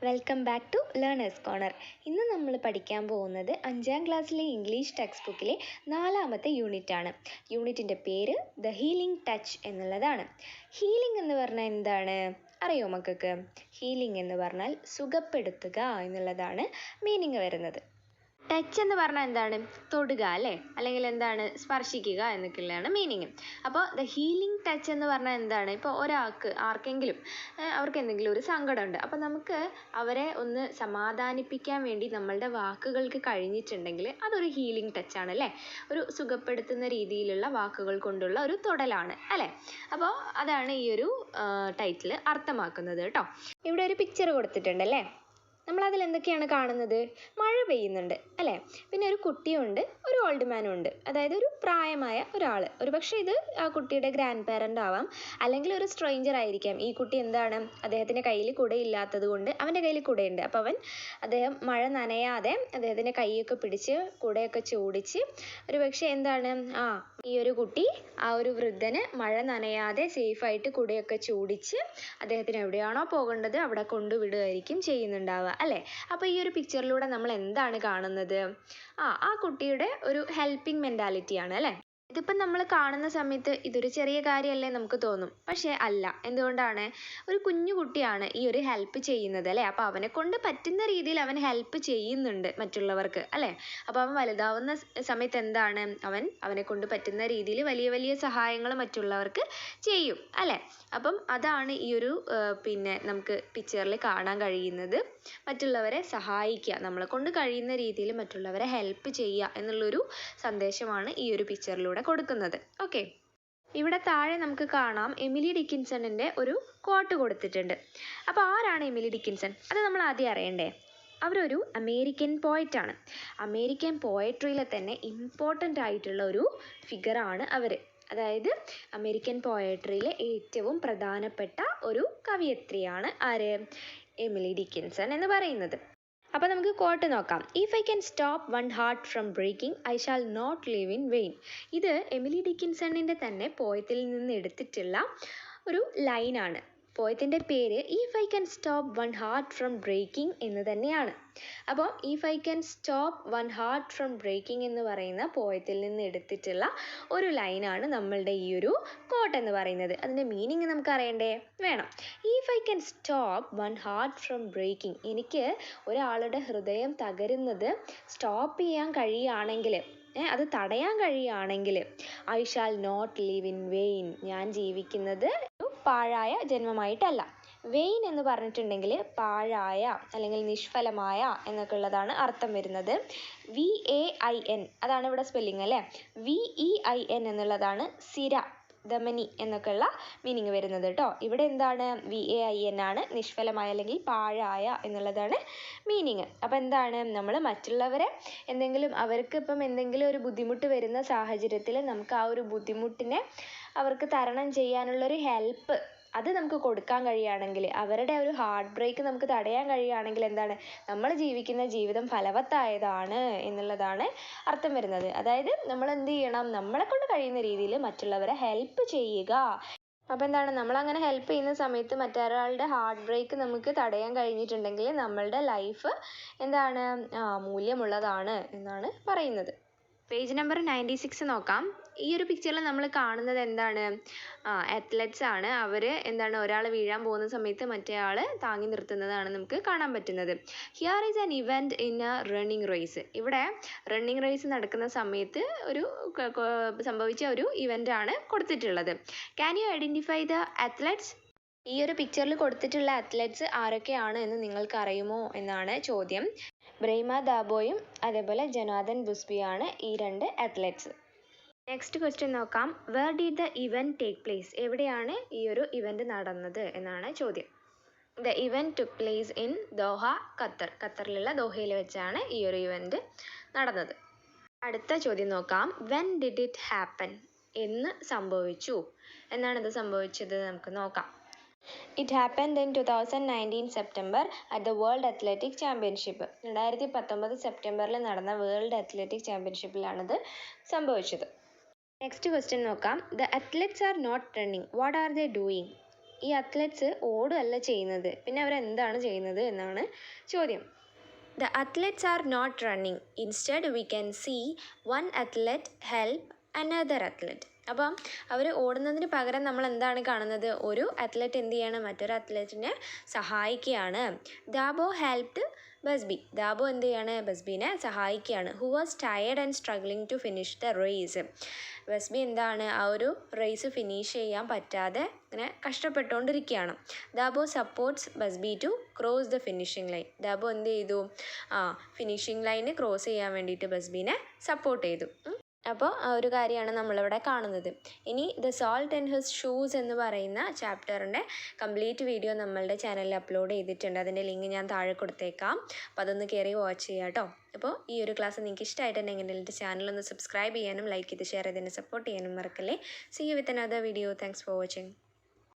Welcome back to learners corner. ഇന്ന് നമ്മൾ പഠിക്കാൻ പോകുന്നത് 5ാം ക്ലാസ്സിലെ ഇംഗ്ലീഷ് ടെക്സ്റ്റ് ബുക്കിലെ 4ാമത്തെ യൂണിറ്റാണ്. യൂണിറ്റിൻ്റെ പേര് ദ ഹീലിംഗ് ടച്ച് എന്നുള്ളതാണ്. ഹീലിംഗ് എന്ന് പറഞ്ഞാൽ എന്താണ് അറിയോ മക്കൾക്ക്? ഹീലിംഗ് എന്ന് പറഞ്ഞാൽ സുഖപ്പെടുത്തുക എന്നുള്ളതാണ് മീനിങ് വരുന്നത്. ടച്ച് എന്ന് പറഞ്ഞാൽ എന്താണ്? തൊടുക അല്ലേ, അല്ലെങ്കിൽ എന്താണ് സ്പർശിക്കുക എന്നൊക്കെയുള്ളതാണ് മീനിങ്. അപ്പോൾ ദ ഹീലിംഗ് ടച്ച് എന്ന് പറഞ്ഞാൽ എന്താണ്? ഇപ്പോൾ ആർക്കെങ്കിലും അവർക്ക് എന്തെങ്കിലും ഒരു സങ്കടമുണ്ട്, അപ്പോൾ നമുക്ക് അവരെ ഒന്ന് സമാധാനിപ്പിക്കാൻ വേണ്ടി നമ്മളുടെ വാക്കുകൾക്ക് കഴിഞ്ഞിട്ടുണ്ടെങ്കിൽ അതൊരു ഹീലിംഗ് ടച്ചാണ് അല്ലേ. ഒരു സുഖപ്പെടുത്തുന്ന രീതിയിലുള്ള വാക്കുകൾ കൊണ്ടുള്ള ഒരു തൊടലാണ് അല്ലേ. അപ്പോൾ അതാണ് ഈ ഒരു ടൈറ്റിൽ അർത്ഥമാക്കുന്നത് കേട്ടോ. ഇവിടെ ഒരു പിക്ചർ കൊടുത്തിട്ടുണ്ട് അല്ലേ. നമ്മളതിൽ എന്തൊക്കെയാണ് കാണുന്നത്? മഴ പെയ്യുന്നുണ്ട് അല്ലേ, പിന്നെ ഒരു കുട്ടിയുണ്ട്, ഒരു ഓൾഡ് മാനും ഉണ്ട്. അതായത് ഒരു പ്രായമായ ഒരാൾ. ഒരു പക്ഷേ ഇത് ആ കുട്ടിയുടെ ഗ്രാൻഡ് പാരൻ്റ് ആവാം, അല്ലെങ്കിൽ ഒരു സ്ട്രേഞ്ചർ ആയിരിക്കാം. ഈ കുട്ടി എന്താണ്, അദ്ദേഹത്തിൻ്റെ കയ്യിൽ കുടയില്ലാത്തത് കൊണ്ട് അവൻ്റെ കയ്യിൽ കുടയുണ്ട്. അപ്പോൾ അദ്ദേഹം മഴ നനയാതെ അദ്ദേഹത്തിൻ്റെ കൈയൊക്കെ പിടിച്ച് കുടയൊക്കെ ചൂടിച്ച് ഒരു പക്ഷേ എന്താണ് ഈ ഒരു കുട്ടി ആ ഒരു വൃദ്ധന് മഴ നനയാതെ സേഫായിട്ട് കുടയൊക്കെ ചൂടിച്ച് അദ്ദേഹത്തിന് എവിടെയാണോ പോകേണ്ടത് അവിടെ കൊണ്ടുവിടുകയായിരിക്കും ചെയ്യുന്നുണ്ടാവുക അല്ലേ. അപ്പോൾ ഈ ഒരു പിക്ചറിലൂടെ നമ്മൾ എന്താണ് കാണുന്നത്? ആ കുട്ടിയുടെ ഒരു ഹെൽപ്പിംഗ് മെൻറ്റാലിറ്റിയാണ് അല്ലേ. ഇതിപ്പം നമ്മൾ കാണുന്ന സമയത്ത് ഇതൊരു ചെറിയ കാര്യമല്ലേ നമുക്ക് തോന്നും, പക്ഷേ അല്ല. എന്തുകൊണ്ടാണ്? ഒരു കുഞ്ഞു കുട്ടിയാണ് ഈ ഒരു ഹെൽപ്പ് ചെയ്യുന്നത് അല്ലേ. അപ്പോൾ അവനെ കൊണ്ട് പറ്റുന്ന രീതിയിൽ അവൻ ഹെൽപ്പ് ചെയ്യുന്നുണ്ട് മറ്റുള്ളവർക്ക് അല്ലേ. അപ്പോൾ അവൻ വലുതാവുന്ന സമയത്ത് എന്താണ്, അവനെ കൊണ്ട് പറ്റുന്ന രീതിയിൽ വലിയ വലിയ സഹായങ്ങൾ മറ്റുള്ളവർക്ക് ചെയ്യും അല്ലേ. അപ്പം അതാണ് ഈ ഒരു നമുക്ക് പിക്ചറിൽ കാണാൻ കഴിയുന്നത്. മറ്റുള്ളവരെ സഹായിക്കുക, നമ്മളെ കൊണ്ട് കഴിയുന്ന രീതിയിൽ മറ്റുള്ളവരെ ഹെൽപ്പ് ചെയ്യുക എന്നുള്ളൊരു സന്ദേശമാണ് ഈ ഒരു പിക്ചറിലൂടെ കൊടുക്കുന്നത്. ഓക്കെ, ഇവിടെ താഴെ നമുക്ക് കാണാം എമിലി ഡിക്കിൻസണിൻ്റെ ഒരു കോട്ട് കൊടുത്തിട്ടുണ്ട്. അപ്പോൾ ആരാണ് എമിലി ഡിക്കിൻസൺ? അത് നമ്മൾ ആദ്യം അറിയണ്ടേ. അവരൊരു അമേരിക്കൻ പോയറ്റാണ്. അമേരിക്കൻ പോയട്രിയിലെ തന്നെ ഇമ്പോർട്ടൻ്റ് ആയിട്ടുള്ള ഒരു ഫിഗറാണ് അവർ. അതായത് അമേരിക്കൻ പോയട്രിയിലെ ഏറ്റവും പ്രധാനപ്പെട്ട ഒരു കവയിത്രിയാണ് ആര്? എമിലി ഡിക്കിൻസൺ എന്ന് പറയുന്നത്. അപ്പോൾ നമുക്ക് കോട്ട് നോക്കാം. If I can stop one heart from breaking I shall not live in vain. ഇത് എമിലി ഡിക്കിൻസണിൻ്റെ തന്നെ പോയത്തിൽ നിന്ന് എടുത്തിട്ടുള്ള ഒരു ലൈനാണ്. പോയത്തിൻ്റെ പേര് if I can stop one heart from breaking എന്ന് തന്നെയാണ്. അപ്പോൾ if I can stop one heart from breaking എന്ന് പറയുന്ന പോയത്തിൽ നിന്ന് എടുത്തിട്ടുള്ള ഒരു ലൈനാണ് നമ്മളുടെ ഈ ഒരു കോട്ട് എന്ന് പറയുന്നത്. അതിൻ്റെ മീനിങ് നമുക്ക് അറിയണ്ടേ? വേണം. If I can stop one heart from breaking, എനിക്ക് ഒരാളുടെ ഹൃദയം തകരുന്നത് സ്റ്റോപ്പ് ചെയ്യാൻ കഴിയുകയാണെങ്കിൽ, അത് തടയാൻ കഴിയുകയാണെങ്കിൽ I shall not live in vein, ഞാൻ ജീവിക്കുന്നത് പാഴായ ജന്മമായിട്ടല്ല. വെയിൻ എന്ന് പറഞ്ഞിട്ടുണ്ടെങ്കിൽ പാഴായ അല്ലെങ്കിൽ നിഷ്ഫലമായ എന്നൊക്കെ ഉള്ളതാണ് അർത്ഥം വരുന്നത്. VAIN അതാണ് ഇവിടെ സ്പെല്ലിംഗ് അല്ലേ. VEIN എന്നുള്ളതാണ് സിര, ധമനി എന്നൊക്കെയുള്ള മീനിങ് വരുന്നത് കേട്ടോ. ഇവിടെ എന്താണ്? VAIN ആണ്, നിഷ്ഫലമായ അല്ലെങ്കിൽ പാഴായ എന്നുള്ളതാണ് മീനിങ്. അപ്പോൾ എന്താണ്, നമ്മൾ മറ്റുള്ളവരെ അവർക്ക് ഇപ്പം എന്തെങ്കിലും ഒരു ബുദ്ധിമുട്ട് വരുന്ന സാഹചര്യത്തിൽ നമുക്ക് ആ ഒരു ബുദ്ധിമുട്ടിനെ അവർക്ക് തരണം ചെയ്യാനുള്ളൊരു ഹെൽപ്പ് അത് നമുക്ക് കൊടുക്കാൻ കഴിയുകയാണെങ്കിൽ, അവരുടെ ഒരു ഹാർട്ട് ബ്രേക്ക് നമുക്ക് തടയാൻ കഴിയുകയാണെങ്കിൽ എന്താണ്, നമ്മൾ ജീവിക്കുന്ന ജീവിതം ഫലവത്തായതാണ് എന്നുള്ളതാണ് അർത്ഥം വരുന്നത്. അതായത് നമ്മൾ എന്ത് ചെയ്യണം, നമ്മളെ കൊണ്ട് കഴിയുന്ന രീതിയിൽ മറ്റുള്ളവരെ ഹെൽപ്പ് ചെയ്യുക. അപ്പോൾ എന്താണ്, നമ്മളങ്ങനെ ഹെൽപ്പ് ചെയ്യുന്ന സമയത്ത് മറ്റൊരാളുടെ ഹാർട്ട് ബ്രേക്ക് നമുക്ക് തടയാൻ കഴിഞ്ഞിട്ടുണ്ടെങ്കിൽ നമ്മളുടെ ലൈഫ് എന്താണ്, മൂല്യമുള്ളതാണ് എന്നാണ് പറയുന്നത്. പേജ് നമ്പർ 96 നോക്കാം. ഈ ഒരു പിക്ചറിൽ നമ്മൾ കാണുന്നത് എന്താണ്? അത്ലറ്റ്സ് ആണ്. അവർ ഒരാൾ വീഴാൻ പോകുന്ന സമയത്ത് മറ്റേ ആൾ താങ്ങി നിർത്തുന്നതാണ് നമുക്ക് കാണാൻ പറ്റുന്നത്. Here is an event in a running race. ഇവിടെ റണ്ണിങ് റേസ് നടക്കുന്ന സമയത്ത് സംഭവിച്ച ഒരു ഇവൻ്റ് ആണ് കൊടുത്തിട്ടുള്ളത്. Can you identify the athletes? ഈ ഒരു പിക്ചറിൽ കൊടുത്തിട്ടുള്ള അത്ലറ്റ്സ് ആരൊക്കെയാണ് എന്ന് നിങ്ങൾക്ക് അറിയുമോ എന്നാണ് ചോദ്യം. ബ്രൈമ ദാബോയും അതേപോലെ ജൊനാഥൻ ബുസ്ബിയാണ് ഈ 2 അത്ലറ്റ്സ്. നെക്സ്റ്റ് ക്വസ്റ്റ്യൻ നോക്കാം. Where did the event take place? എവിടെയാണ് ഈ ഒരു ഇവൻറ്റ് നടന്നത് എന്നാണ് ചോദ്യം. The event took place in Doha, Qatar. ഖത്തറിലുള്ള ദോഹയിൽ വെച്ചാണ് ഈ ഒരു ഇവൻറ്റ് നടന്നത്. അടുത്ത ചോദ്യം നോക്കാം. When did it happen? എന്ന് സംഭവിച്ചു? എന്നാണിത് സംഭവിച്ചത് നമുക്ക് നോക്കാം. It happened in 2019 September at the World Athletic Championship. 2019 സെപ്റ്റംബറിൽ നടന്ന വേൾഡ് അത്ലറ്റിക് ചാമ്പ്യൻഷിപ്പിലാണിത് സംഭവിച്ചത്. നെക്സ്റ്റ് ക്വസ്റ്റ്യൻ നോക്കാം. The athletes are not running. What are they doing? ഈ അത്ലറ്റ്സ് ഓടുകയല്ല ചെയ്യുന്നത്, പിന്നെ അവരെന്താണ് ചെയ്യുന്നത് എന്നാണ് ചോദ്യം. The athletes are not running. Instead, we can see one athlete help another athlete. അപ്പം അവർ ഓടുന്നതിന് പകരം നമ്മൾ എന്താണ് കാണുന്നത്? ഒരു അത്ലറ്റ് എന്ത് ചെയ്യണം? മറ്റൊരു അത്ലറ്റിനെ സഹായിക്കുകയാണ്. ദാബോ ഹെൽപ്ഡ് ബസ്ബി. ദാബോ എന്ത് ചെയ്യാണ്? ബസ്ബീനെ സഹായിക്കുകയാണ്. Who was tired and struggling to finish the race. Busby എന്താണ്? ആ ഒരു റേസ് ഫിനിഷ് ചെയ്യാൻ പറ്റാതെ ഇങ്ങനെ കഷ്ടപ്പെട്ടുകൊണ്ടിരിക്കുകയാണ്. Dabo supports Busby to cross the finishing line. Dabo എന്ത് ചെയ്തു? ഫിനിഷിംഗ് ലൈന് ക്രോസ് ചെയ്യാൻ വേണ്ടിയിട്ട് ബസ്ബീനെ സപ്പോർട്ട് ചെയ്തു. അപ്പോൾ ആ ഒരു കാര്യമാണ് നമ്മളിവിടെ കാണുന്നത്. ഇനി the salt and his shoes എന്ന് പറയുന്ന ചാപ്റ്ററിൻ്റെ കംപ്ലീറ്റ് വീഡിയോ നമ്മളുടെ ചാനലിൽ അപ്ലോഡ് ചെയ്തിട്ടുണ്ട്. അതിൻ്റെ ലിങ്ക് ഞാൻ താഴെ കൊടുത്തേക്കാം. അപ്പോൾ അതൊന്ന് കയറി വാച്ച് ചെയ്യാം കേട്ടോ. അപ്പോൾ ഈ ഒരു ക്ലാസ് നിങ്ങൾക്ക് ഇഷ്ടമായിട്ടുണ്ടെങ്കിൽ എൻ്റെ ചാനലൊന്ന് സബ്സ്ക്രൈബ് ചെയ്യാനും ലൈക്ക് ചെയ്ത് ഷെയർ ചെയ്ത് എന്നെ സപ്പോർട്ട് ചെയ്യാനും മറക്കല്ലേ. See you with another video. Thanks for watching.